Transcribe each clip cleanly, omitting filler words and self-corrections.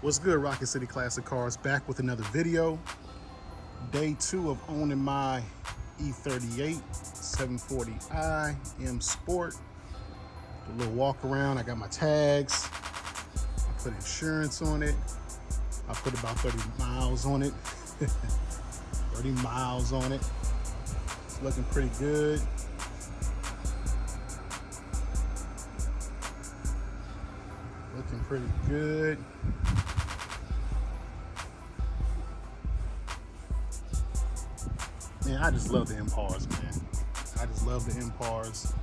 What's good, Rocket City Classic Cars? Back with another video. Day 2 of owning my E38 740i M Sport. A little walk around. I got my tags. I put insurance on it. I put about 30 miles on it. 30 miles on it. It's looking pretty good. Looking pretty good. Man, I just love the Impars, man. I just love the Impars.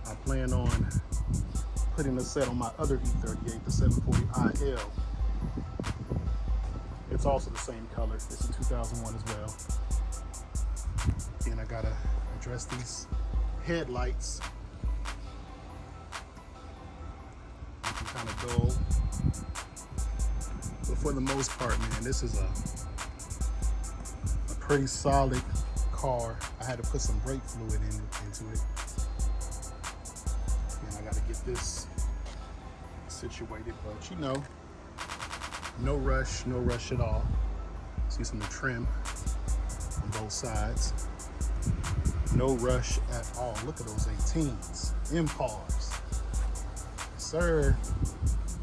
I plan on putting a set on my other E38, the 740iL. It's also the same color. It's a 2001 as well. And I gotta address these headlights. Looking kind of dull. But for the most part, man, this is a pretty solid car. I had to put some brake fluid into it. And I gotta get this situated, but you know, no rush at all. See some of the trim on both sides. No rush at all. Look at those 18s, Impars. Sir,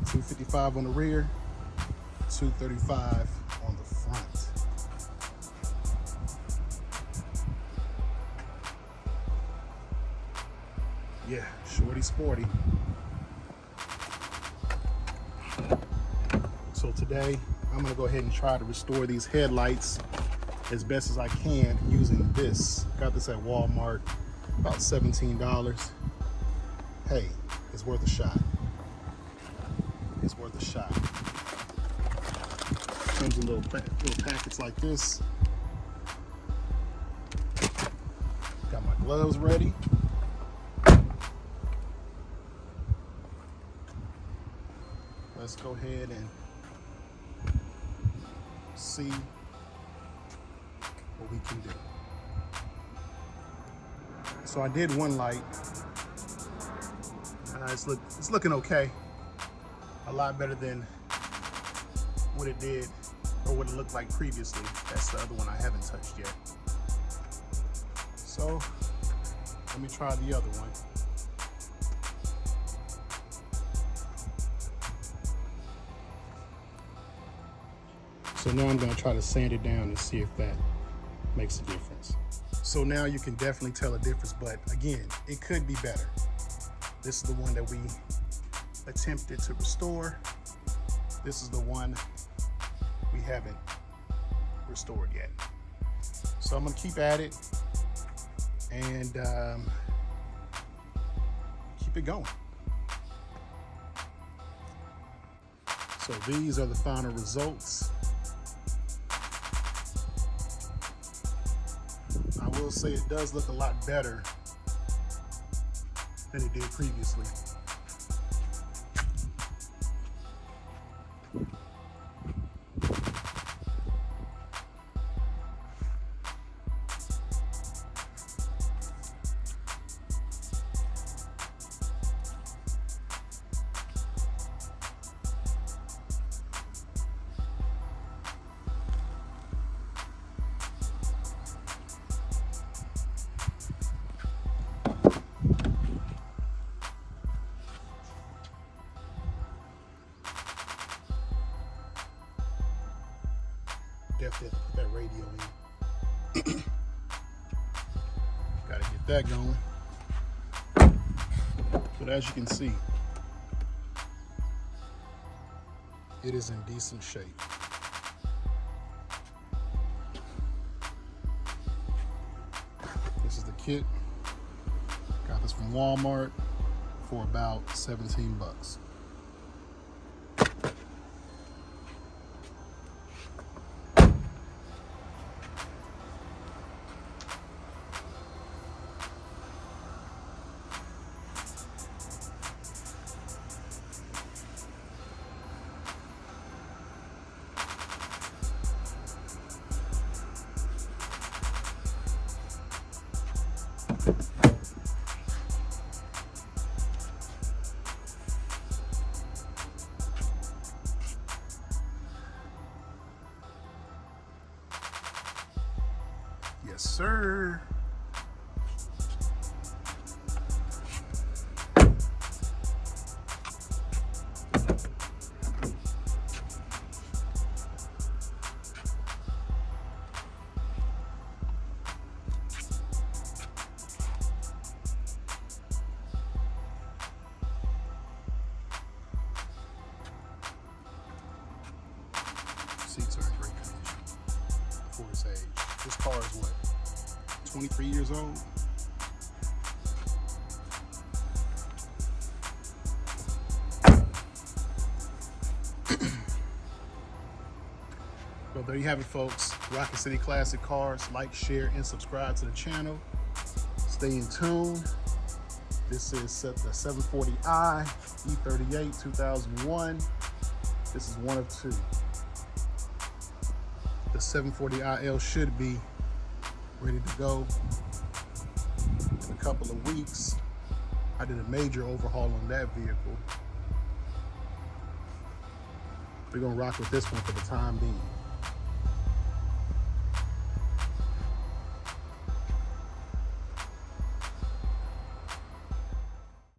255 on the rear, 235 on the front. Yeah, shorty sporty. So today, I'm gonna go ahead and try to restore these headlights as best as I can using this. Got this at Walmart, about $17. Hey, it's worth a shot. It's worth a shot. Comes in little packets like this. Got my gloves ready. Let's go ahead and see what we can do. So I did one light. It's looking okay. A lot better than what it did or what it looked like previously. That's the other one I haven't touched yet. So let me try the other one. So now I'm gonna try to sand it down and see if that makes a difference. So now you can definitely tell a difference, but again, it could be better. This is the one that we attempted to restore. This is the one we haven't restored yet. So I'm gonna keep at it and keep it going. So these are the final results. I will say it does look a lot better than it did previously. Definitely put that radio in. Gotta get that going. But as you can see, it is in decent shape. This is the kit. Got this from Walmart for about 17 bucks. Yes, sir. Seats are in great condition for its age. This car is what, 23 years old? Well, there you have it, folks. Rocket City Classic Cars. Like, share, and subscribe to the channel. Stay in tune. This is the 740i E38 2001. This is one of two. The 740iL should be ready to go in a couple of weeks. I did a major overhaul on that vehicle. We're gonna rock with this one for the time being.